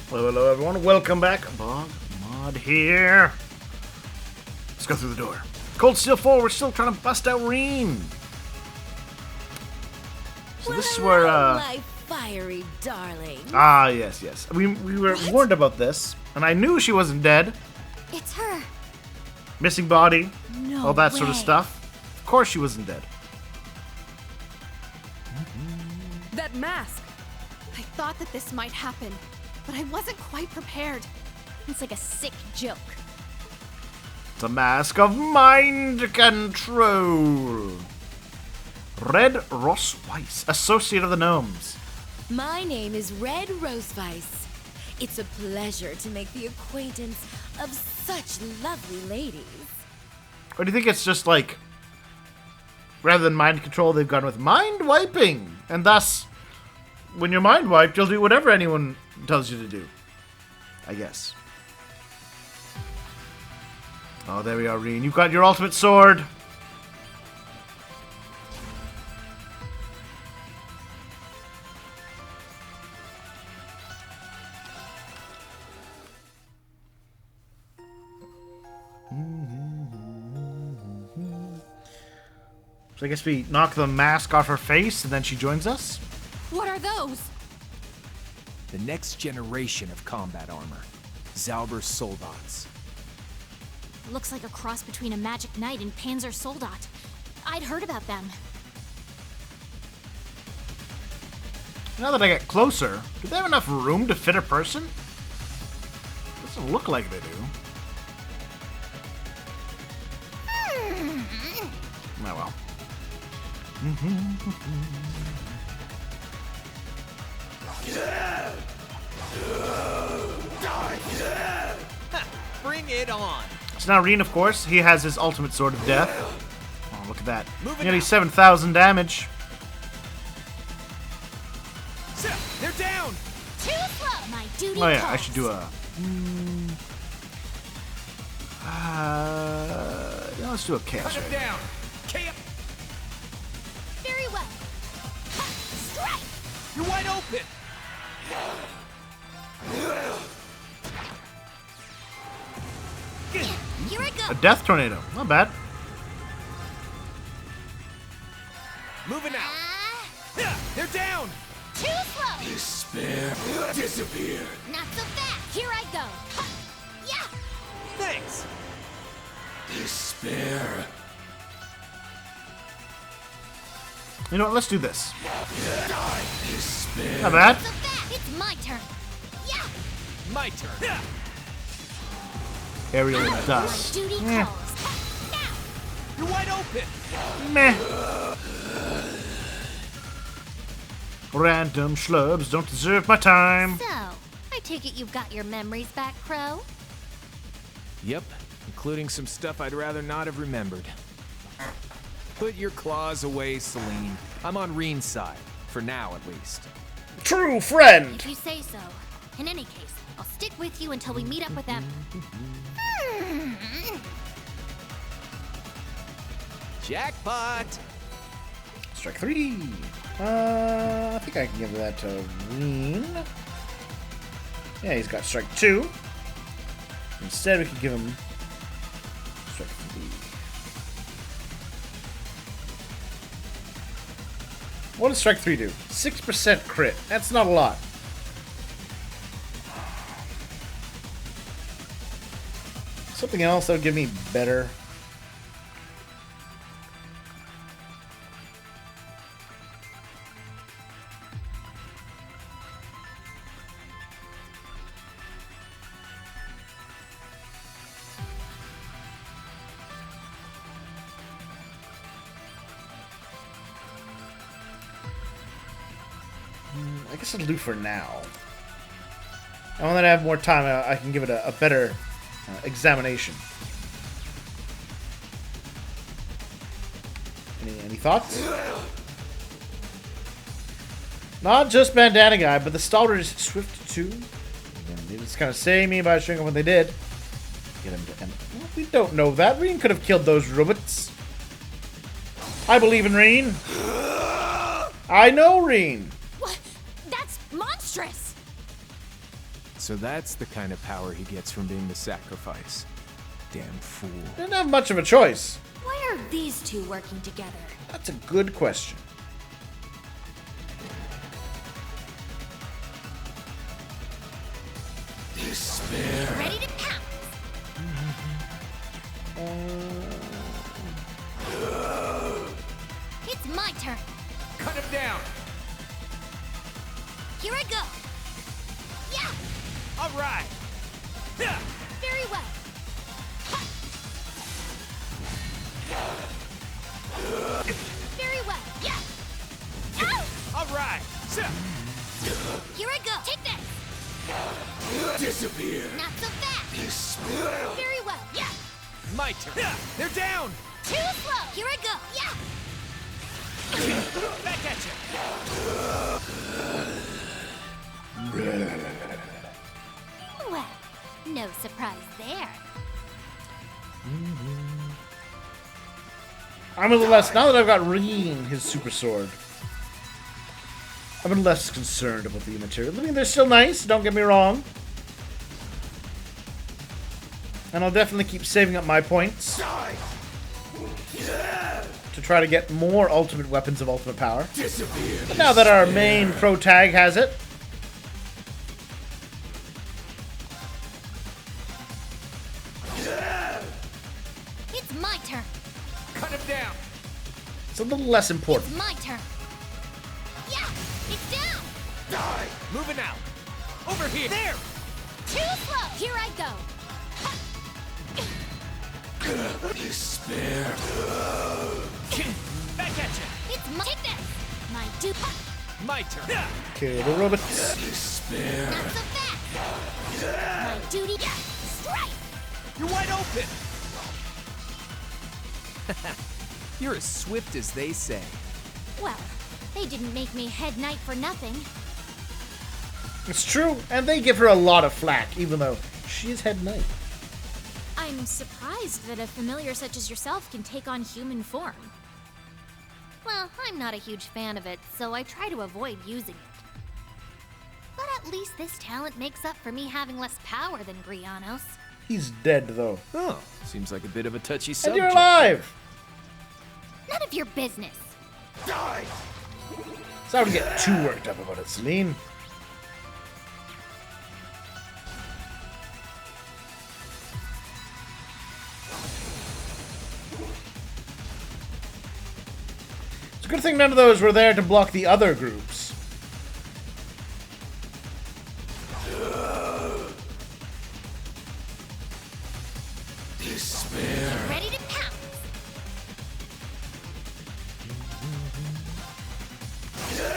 Hello everyone, welcome back. BogMod here. Let's go through the door. Cold Steel 4, we're still trying to bust out Reen. So this is where, my fiery darling. Ah, yes. We were warned about this, and I knew she wasn't dead. It's her. Missing body, No all that way. sort of stuff. Of course she wasn't dead. That mask! I thought that this might happen, but I wasn't quite prepared. It's like a sick joke. It's a mask of mind control. Red Rosweiss, Associate of the Gnomes. My name is Red Roseweiss. It's a pleasure to make the acquaintance of such lovely ladies. Or do you think it's just like, rather than mind control, they've gone with mind wiping, and thus, when you're mind wiped, you'll do whatever anyone tells you to do. I guess. Oh, there we are, Reen. You've got your ultimate sword. So I guess we knock the mask off her face, and then she joins us? What are those? The next generation of combat armor. Zauber Soldats. Looks like a cross between a Magic Knight and Panzer Soldat. I'd heard about them. Now that I get closer, do they have enough room to fit a person? Doesn't look like they do. Oh well. Bring it on! So now Reen, of course, he has his ultimate sword of death. Oh, look at that. Moving Nearly out. 7,000 damage. They're down! Too slow! My duty Oh yeah, calls. I should do a... yeah, let's do a chaos Cut him raid. down! Camp! Very well. Ha! Strike! You're wide open! Here I go. A death tornado. Not bad. Moving out! Ah, They're down! too slow. Despair disappear. Not so fast. Here I go. Ha! Yeah. Thanks! Despair. You know what, let's do this. Despair. Not bad. So fast. It's my turn. Yeah. My turn! Aerial My dust. duty Eh. calls. Ha! Now. You're wide open! Meh. Random schlubs don't deserve my time. So, I take it you've got your memories back, Crow? Yep, including some stuff I'd rather not have remembered. Put your claws away, Celine. I'm on Reen's side, for now at least. True friend. If you say so. In any case, I'll stick with you until we meet up with them. Jackpot! Strike 3. I think I can give that to Reen. Yeah, he's got strike 2. Instead, we could give him strike 3. What does strike 3 do? 6% crit. That's not a lot. Something else that would give me better. I guess it'll do for now. And when I have more time, I can give it a better examination. Any thoughts? Not just Bandana Guy, but the Stalwart is swift too. And they just kind of say me by showing up what they did. Get him to end. Well, we don't know that. Reen could have killed those robots. I believe in Reen. I know Reen. What? That's monstrous! So that's the kind of power he gets from being the sacrifice. Damn fool. Didn't have much of a choice. Why are these two working together? That's a good question. Despair. Ready to pounce. It's my turn. Cut him down! Here I go. Yeah, Alright! Yeah. very well. Very well. Yeah. Ow! Alright! Here I go. Take this. Disappear. Not so fast. Despair. Very well. Yeah. My turn! They're down! Too slow. Here I go. Yeah. Back at you! Well, no surprise there. I'm a little less, now that I've got Reen, his super sword, I'm a little less concerned about the material. I mean, they're still nice, don't get me wrong. And I'll definitely keep saving up my points to try to get more ultimate weapons of ultimate power. Disappear. But now that our main pro tag has it, It's my turn. Cut him down! it's a little less important. It's my turn. Yeah. It's down. Die. Moving out! Over here! There! Too slow. Here I go. Despair. Back at you! It's my. Take this. My dupe. My turn! Kill the robots. Despair. Not so fast. My duty. Yeah. Strike. You're wide open! You're as swift as they say. Well, they didn't make me head knight for nothing. It's true, and they give her a lot of flack, even though she is head knight. I'm surprised that a familiar such as yourself can take on human form. Well, I'm not a huge fan of it, so I try to avoid using it. But at least this talent makes up for me having less power than Grianos. He's dead, though. Oh, seems like a bit of a touchy And subject. you're alive! None of your business. Die. So I would get too worked up about it, Celine. It's a good thing none of those were there to block the other groups. Despair. Ready to pounce.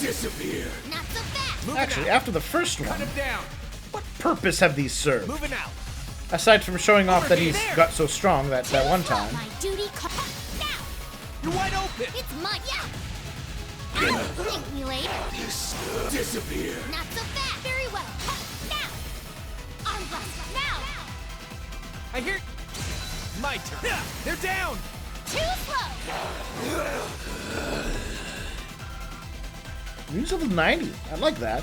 Disappear. Not so fast. Moving Actually, out. after the first Cut one, him down! what purpose have these served? Moving out! Aside from showing off that Over he's there. got so strong that one time. My duty. Now. You're wide open! It's my. Yeah. Ow. Thank me later. Disappear. Not so fast. Very well. Now. Arm blast. Now. I hear... My turn! They're down! Too slow. News level 90. I like that.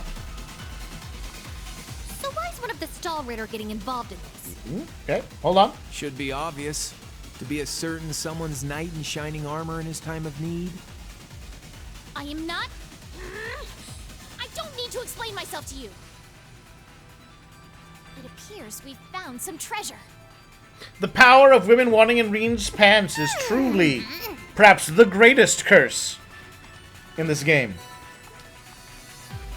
So why is one of the stall raider getting involved in this? Okay, hold on. Should be obvious. To be a certain someone's knight in shining armor in his time of need. I am not... I don't need to explain myself to you. It appears we've found some treasure. The power of women wanting in Reen's pants is truly, perhaps, the greatest curse in this game.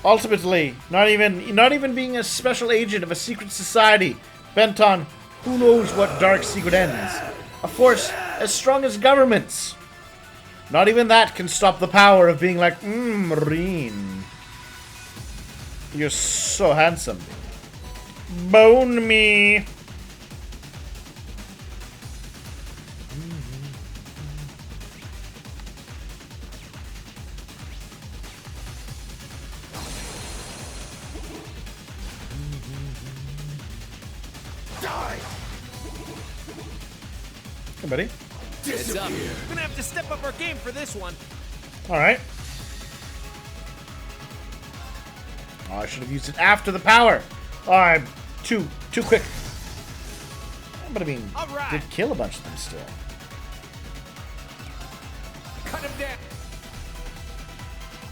Ultimately, not even being a special agent of a secret society bent on who knows what dark secret ends. A force as strong as governments. Not even that can stop the power of being like, Reen. You're so handsome. Bone me. Die. Hey, buddy. Heads up. We're gonna have to step up our game for this one. All right. Oh, I should have used it after the power. I'm too quick. But I mean, All right. did kill a bunch of them still. Cut him down.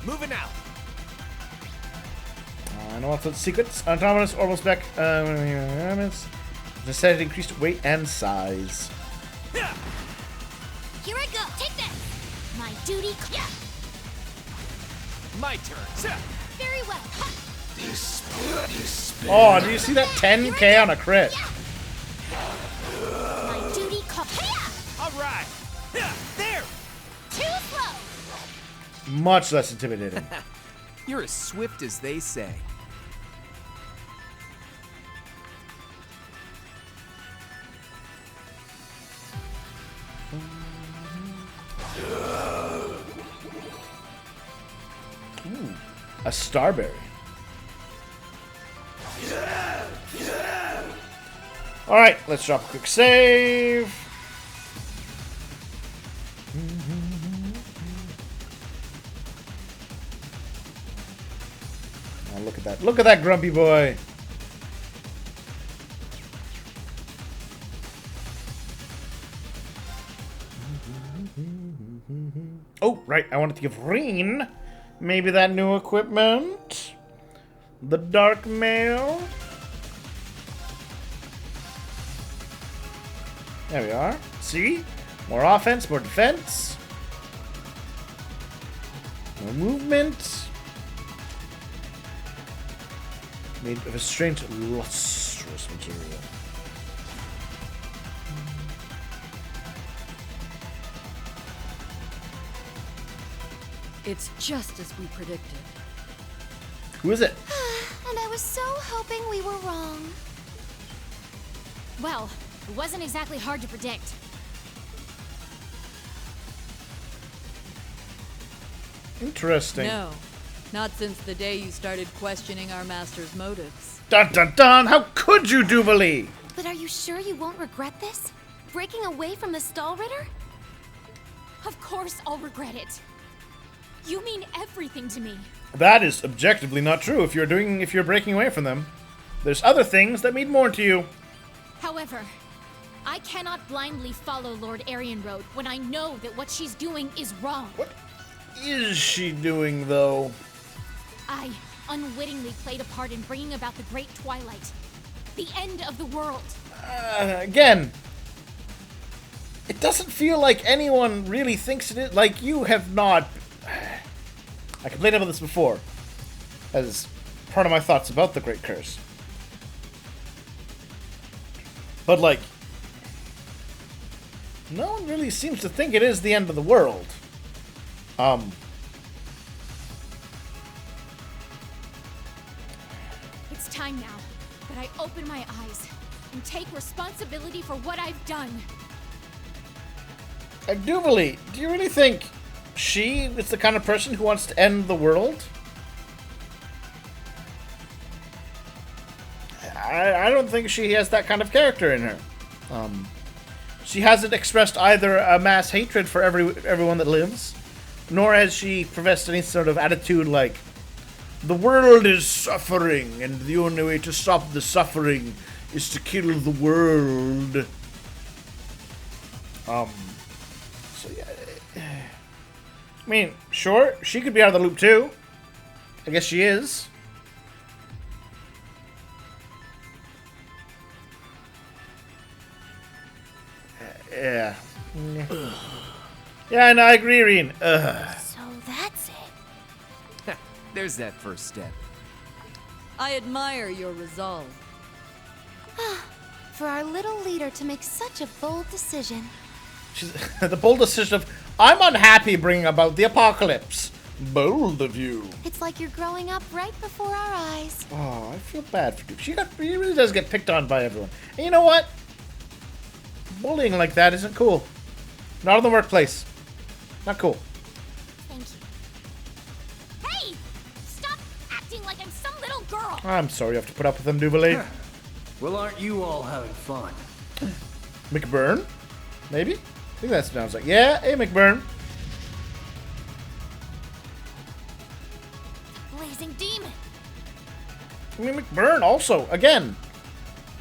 Moving out. I know what's the secrets. Autonomous orbital spec. Decided increased weight and size. Here I go. Take that. My duty. Yeah. My turn. Very well. Ha. Oh, do you see that 10k on a crit? My duty. All right. There. Too slow. Much less intimidating. You're as swift as they say. Ooh, a starberry. All right, let's drop a quick save. Oh, look at that! Look at that grumpy boy. Oh, right. I wanted to give Reen maybe that new equipment. The Dark Mail. There we are. See? More offense, more defense. More movement. Made of a strange lustrous material. It's just as we predicted. Who is it? And I was so hoping we were wrong. Well, it wasn't exactly hard to predict. Interesting. No, not since the day you started questioning our master's motives. Dun dun dun! How could you, Duvalie? But are you sure you won't regret this? Breaking away from the Stall Ritter? Of course I'll regret it. You mean everything to me. That is objectively not true if you're breaking away from them. There's other things that mean more to you. However, I cannot blindly follow Lord Arian Road when I know that what she's doing is wrong. What is she doing, though? I unwittingly played a part in bringing about the Great Twilight. The end of the world. Again, it doesn't feel like anyone really thinks it is. Like, you have not... I complained about this before, as part of my thoughts about the Great Curse. But, like, no one really seems to think it is the end of the world. It's time now that I open my eyes and take responsibility for what I've done. Duvalie, do you really think she is the kind of person who wants to end the world? I don't think she has that kind of character in her. She hasn't expressed either a mass hatred for everyone that lives, nor has she professed any sort of attitude like, the world is suffering, and the only way to stop the suffering is to kill the world. So yeah. I mean, sure, she could be out of the loop too. I guess she is. Yeah. Yeah, and I agree, Reen. So that's it. There's that first step. I admire your resolve. For our little leader to make such a bold decision. She's the bold decision of, I'm unhappy bringing about the apocalypse. Bold of you. It's like you're growing up right before our eyes. Oh, I feel bad for you. She really does get picked on by everyone. And you know what? Bullying like that isn't cool. Not in the workplace. Not cool. Thank you. Hey! Stop acting like I'm some little girl! I'm sorry you have to put up with them, Duvalie. Well, aren't you all having fun? McBurn? Maybe? I think that sounds like. Yeah, hey, McBurn. Blazing demon. I mean, McBurn also, again,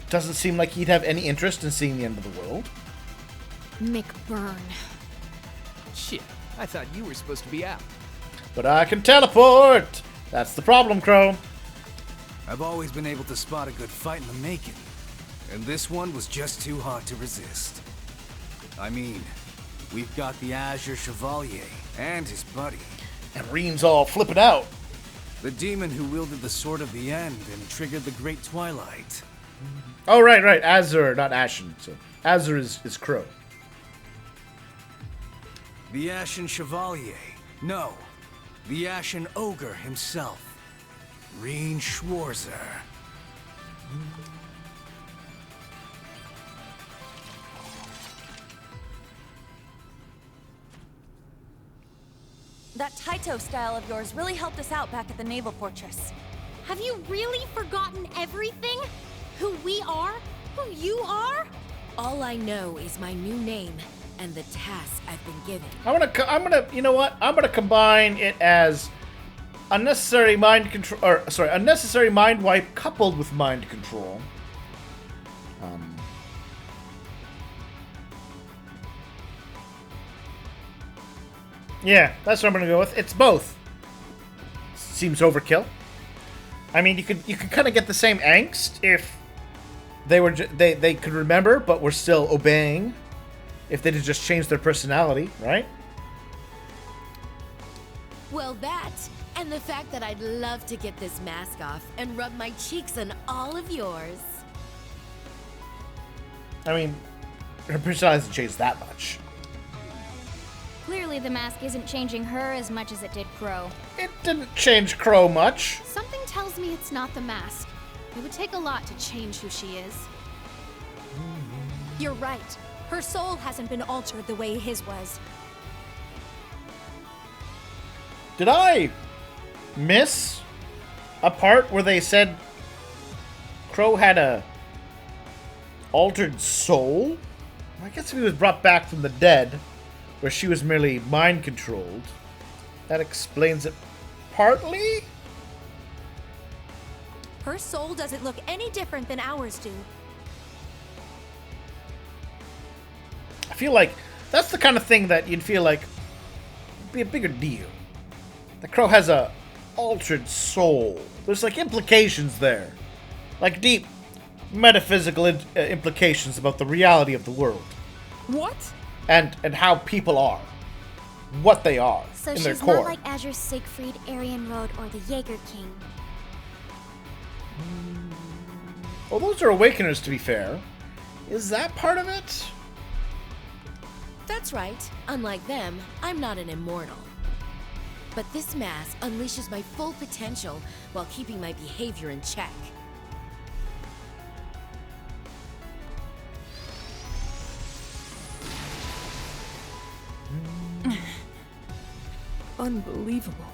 doesn't seem like he'd have any interest in seeing the end of the world. McBurn. Shit, I thought you were supposed to be out. But I can teleport! That's the problem, Crow. I've always been able to spot a good fight in the making, and this one was just too hard to resist. I mean, we've got the Azure Chevalier and his buddy. And Reen's all flipping out. The demon who wielded the Sword of the End and triggered the Great Twilight. Oh, right. Azure, not Ashen. So Azure is Crow. The Ashen Chevalier. No, the Ashen Ogre himself. Reen Schwarzer. That Taito style of yours really helped us out back at the Naval Fortress. Have you really forgotten everything? Who we are? Who you are? All I know is my new name and the task I've been given. I'm gonna, you know what? I'm gonna combine it as unnecessary mind control, or sorry, unnecessary mind wipe coupled with mind control. Yeah, that's what I'm gonna go with. It's both. Seems overkill. I mean, you could kind of get the same angst if they were they could remember, but were still obeying. If they had just changed their personality, right? Well, that, and the fact that I'd love to get this mask off and rub my cheeks on all of yours. I mean, her personality hasn't changed that much. Clearly the mask isn't changing her as much as it did Crow. It didn't change Crow much. Something tells me it's not the mask. It would take a lot to change who she is. You're right. Her soul hasn't been altered the way his was. Did I miss a part where they said Crow had a altered soul? I guess if he was brought back from the dead, where she was merely mind controlled, that explains it partly? Her soul doesn't look any different than ours do. I feel like that's the kind of thing that you'd feel like would be a bigger deal. The Crow has a altered soul. There's like implications there. Like deep metaphysical implications about the reality of the world. What? And how people are. What they are So in she's their core. not like Azure Siegfried, Aryan Road, or the Jaeger King. Well, those are Awakeners, to be fair. Is that part of it? That's right. Unlike them, I'm not an immortal. But this mask unleashes my full potential while keeping my behavior in check. Unbelievable.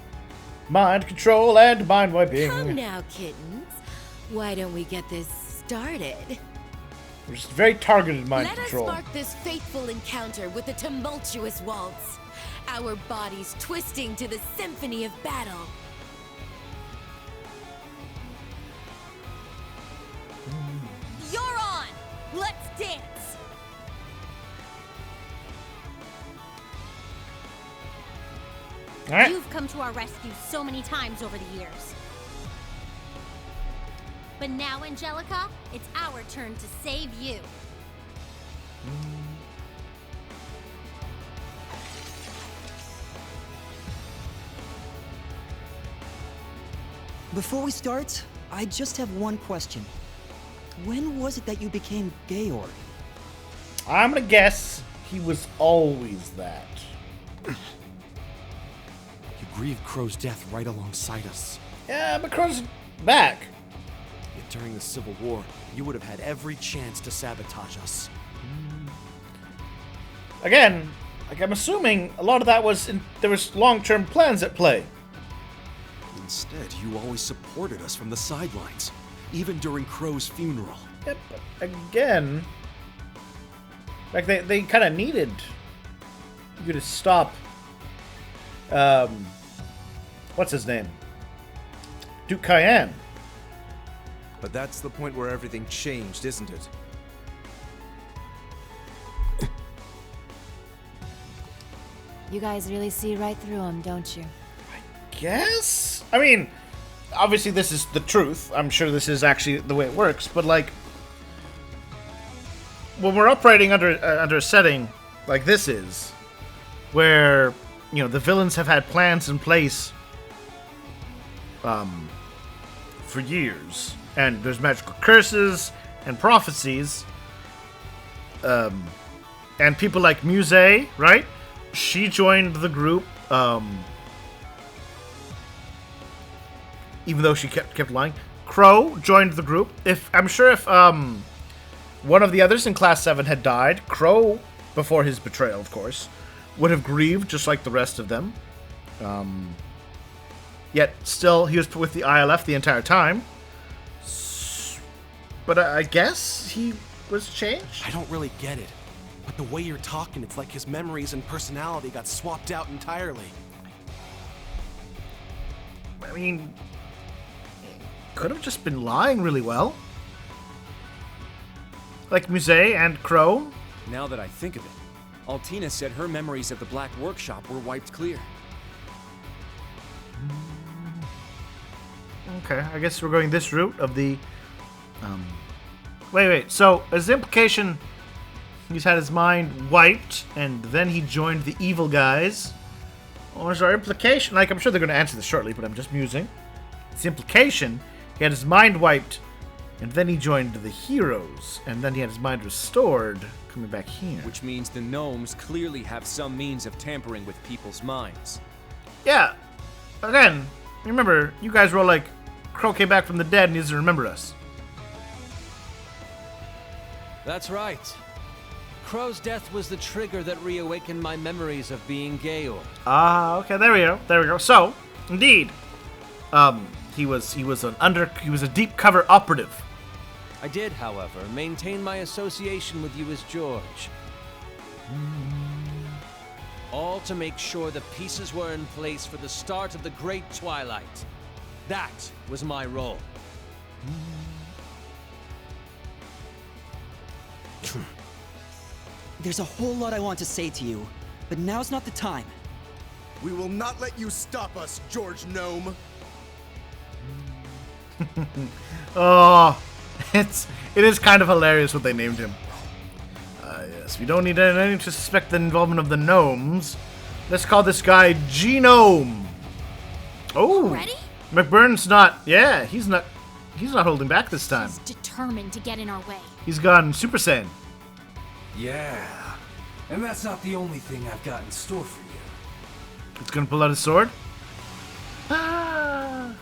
Mind control and mind wiping. Come now, kittens. Why don't we get this started? There's very targeted mind Let control. us mark this fateful encounter with a tumultuous waltz. Our bodies twisting to the symphony of battle. You're on! Let's dance! All right. You've come to our rescue so many times over the years. But now, Angelica, it's our turn to save you. Before we start, I just have one question. When was it that you became Georg? I'm gonna guess he was always that. You grieved Crow's death right alongside us. Yeah, but Crow's back. Yet during the Civil War, you would have had every chance to sabotage us. Again, like I'm assuming a lot of that was there was long-term plans at play. Instead, you always supported us from the sidelines, even during Crow's funeral. Yep, but again, like they kind of needed you to stop. What's his name? Duke Cayenne. But that's the point where everything changed, isn't it? You guys really see right through him, don't you? Guess? I mean, obviously this is the truth. I'm sure this is actually the way it works, but like, when we're operating under a setting like this is, where, you know, the villains have had plans in place for years, and there's magical curses and prophecies, and people like Muse, right? She joined the group, even though she kept lying. Crow joined the group. I'm sure if one of the others in Class 7 had died, Crow, before his betrayal, of course, would have grieved just like the rest of them. Yet still, he was with the ILF the entire time. But I guess he was changed? I don't really get it. But the way you're talking, it's like his memories and personality got swapped out entirely. I mean, could have just been lying really well. Like Muse and Crow. Now that I think of it, Altina said her memories of the Black Workshop were wiped clear. Okay, I guess we're going this route of the... Wait. So, is the implication he's had his mind wiped, and then he joined the evil guys? Or is our implication... Like, I'm sure they're going to answer this shortly, but I'm just musing. It's the implication he had his mind wiped, and then he joined the heroes, and then he had his mind restored, coming back here. Which means the gnomes clearly have some means of tampering with people's minds. Yeah. Again, remember, you guys were all like, Crow came back from the dead and he doesn't remember us. That's right. Crow's death was the trigger that reawakened my memories of being Georg. Ah, okay, there we go. So, indeed, he was a deep cover operative. I did, however, maintain my association with you as George. All to make sure the pieces were in place for the start of the Great Twilight. That was my role. There's a whole lot I want to say to you, but now's not the time. We will not let you stop us, George Gnome. Oh, it is kind of hilarious what they named him. Yes, we don't need anyone to suspect the involvement of the gnomes. Let's call this guy Genome. Oh, Ready? McBurn's not. Yeah, he's not holding back this time. He's determined to get in our way. He's gone Super Saiyan. Yeah, and that's not the only thing I've got in store for you. He's gonna pull out his sword. Ah.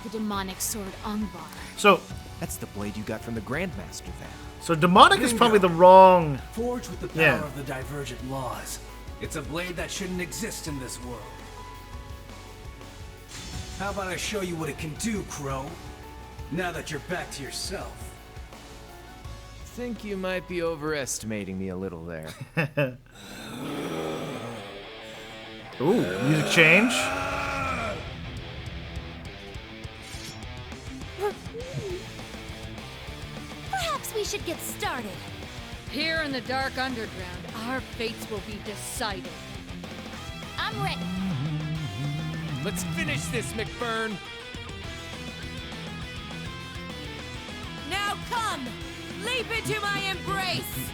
The demonic sword Ungvar. So that's the blade you got from the Grandmaster then. So demonic is probably the wrong. Forged with the power of the divergent laws. It's a blade that shouldn't exist in this world. How about I show you what it can do, Crow? Now that you're back to yourself. Think you might be overestimating me a little there. Ooh, music change. Perhaps we should get started. Here in the Dark Underground, our fates will be decided. I'm ready. Let's finish this, McBurn! Now come! Leap into my embrace!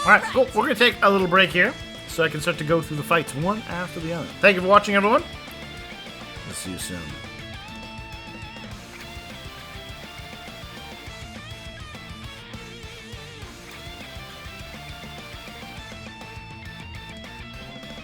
Alright, cool. We're going to take a little break here so I can start to go through the fights one after the other. Thank you for watching, everyone. We'll see you soon.